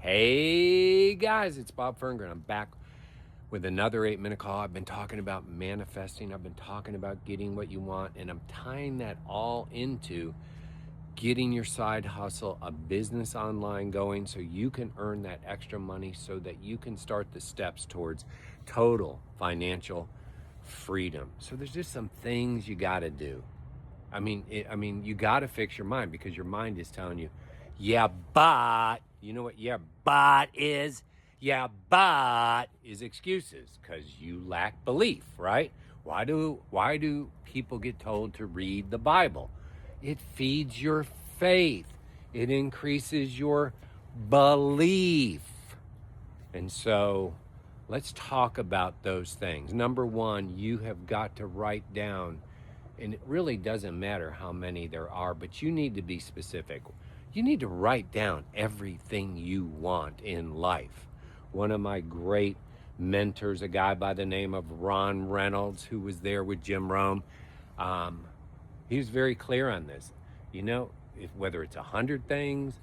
Hey guys, it's Bob Ferngren. I'm back with another 8-minute call. I've been talking about manifesting, I've been talking about getting what you want, and I'm tying that all into getting your side hustle, a business online going so you can earn that extra money so that you can start the steps towards total financial freedom. So there's just some things you got to do. You got to fix your mind because your mind is telling you, yeah, but you know what? Yeah, but is. Yeah, but is excuses because you lack belief, right? Why do people get told to read the Bible? It feeds your faith. It increases your belief. And so let's talk about those things. Number one, you have got to write down, and it really doesn't matter how many there are, but you need to be specific. You need to write down everything you want in life. One of my great mentors, a guy by the name of Ron Reynolds, who was there with Jim Rome, he was very clear on this. Whether it's 100 things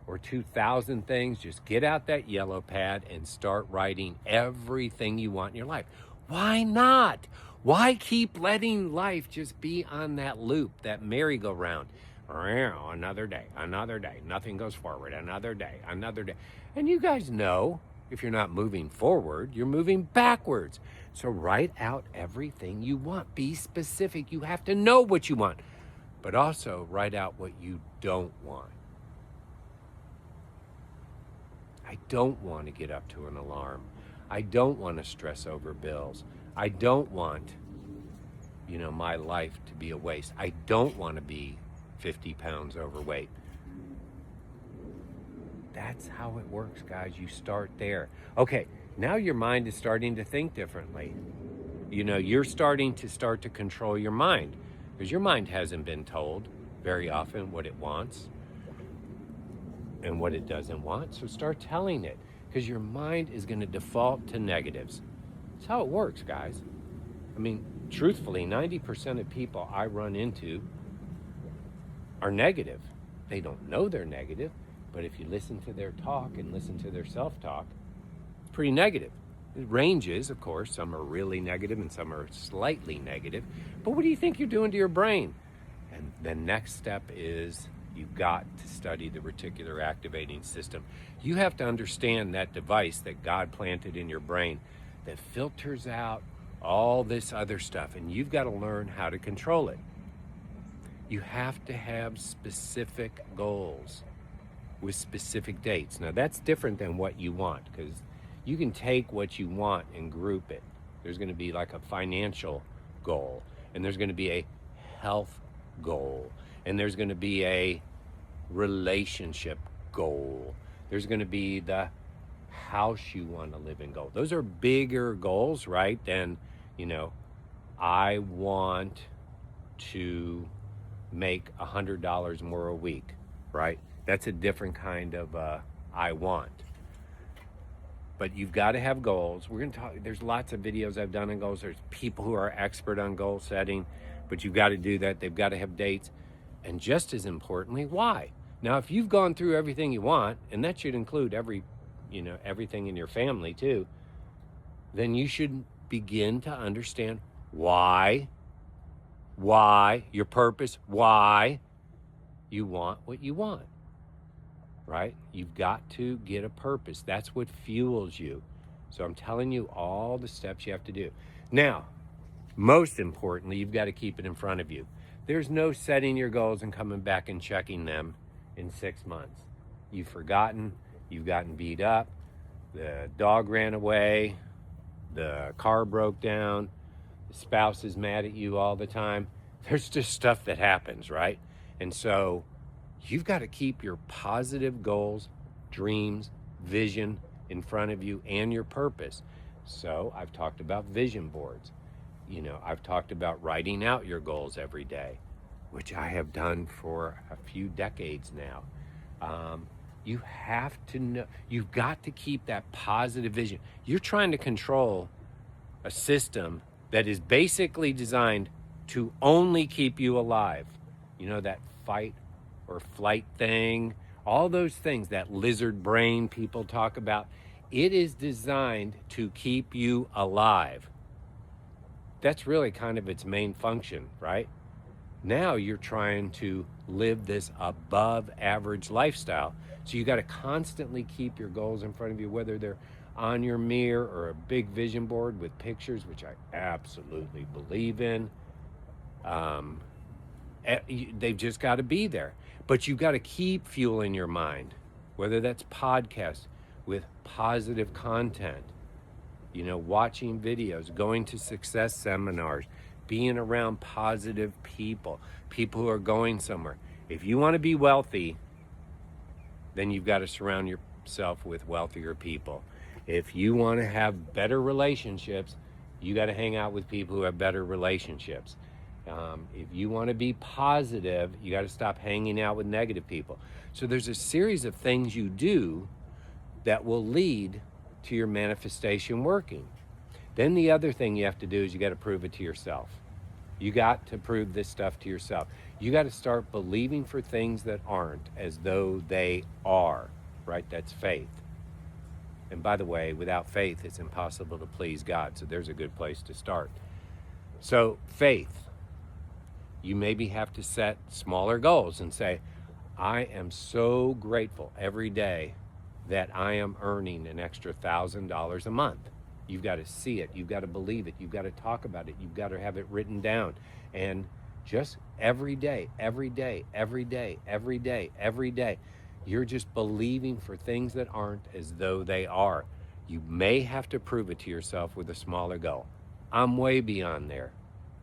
or 2,000 things, just get out that yellow pad and start writing everything you want in your life. Why not? Why keep letting life just be on that loop, that merry-go-round? Another day, nothing goes forward, another day. And you guys know, if you're not moving forward, you're moving backwards. So write out everything you want. Be specific. You have to know what you want, but also write out what you don't want. I don't want to get up to an alarm. I don't want to stress over bills. I don't want, my life to be a waste. I don't want to be 50 pounds overweight. That's how it works, guys. You start there. Okay, now your mind is starting to think differently. You're starting to control your mind because your mind hasn't been told very often what it wants and what it doesn't want. So start telling it because your mind is going to default to negatives. That's how it works, guys. Truthfully, 90% of people I run into are negative. They don't know they're negative, but if you listen to their talk and listen to their self-talk, it's pretty negative. It ranges, of course. Some are really negative and some are slightly negative. But what do you think you're doing to your brain? And the next step is you've got to study the reticular activating system. You have to understand that device that God planted in your brain that filters out all this other stuff, and you've got to learn how to control it. You have to have specific goals with specific dates. Now, that's different than what you want because you can take what you want and group it. There's going to be like a financial goal, and there's going to be a health goal, and there's going to be a relationship goal. There's going to be the house you want to live in goal. Those are bigger goals, right? Than, I want to make $100 more a week, right? That's a different kind of I want. But you've got to have goals. We're going to talk, there's lots of videos I've done on goals. There's people who are expert on goal setting, but you've got to do that. They've got to have dates. And just as importantly, why? Now, if you've gone through everything you want, and that should include everything in your family too, then you should begin to understand why, your purpose, why you want what you want. Right? You've got to get a purpose. That's what fuels you. So I'm telling you all the steps you have to do. Now, most importantly, you've got to keep it in front of you. There's no setting your goals and coming back and checking them in 6 months. You've forgotten, you've gotten beat up, the dog ran away, the car broke down, the spouse is mad at you all the time. There's just stuff that happens, right? And so you've got to keep your positive goals, dreams, vision in front of you and your purpose. So I've talked about vision boards. I've talked about writing out your goals every day, which I have done for a few decades now. You have to know, you've got to keep that positive vision. You're trying to control a system that is basically designed to only keep you alive. That fight or flight thing, all those things, that lizard brain people talk about, it is designed to keep you alive. That's really kind of its main function, right? Now you're trying to live this above average lifestyle. So you got to constantly keep your goals in front of you, whether they're on your mirror or a big vision board with pictures, which I absolutely believe in. They've just got to be there. But you've got to keep fueling your mind, whether that's podcasts with positive content, watching videos, going to success seminars, being around positive people who are going somewhere. If you want to be wealthy, then you've got to surround yourself with wealthier people. If you want to have better relationships, you got to hang out with people who have better relationships. If you want to be positive, you got to stop hanging out with negative people. So there's a series of things you do that will lead to your manifestation working. Then the other thing you have to do is you got to prove it to yourself. You got to prove this stuff to yourself. You got to start believing for things that aren't as though they are, right? That's faith. And by the way, without faith, it's impossible to please God. So there's a good place to start. So faith. You maybe have to set smaller goals and say, I am so grateful every day that I am earning an extra $1,000 a month. You've got to see it. You've got to believe it. You've got to talk about it. You've got to have it written down. And just every day, you're just believing for things that aren't as though they are. You may have to prove it to yourself with a smaller goal. I'm way beyond there.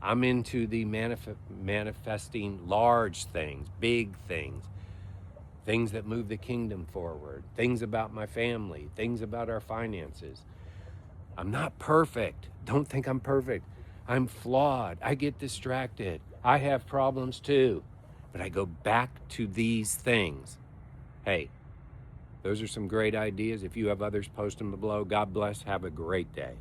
I'm into the manifesting large things, big things, things that move the kingdom forward, things about my family, things about our finances. I'm not perfect. Don't think I'm perfect. I'm flawed. I get distracted. I have problems too. But I go back to these things. Hey, those are some great ideas. If you have others, post them below. God bless. Have a great day.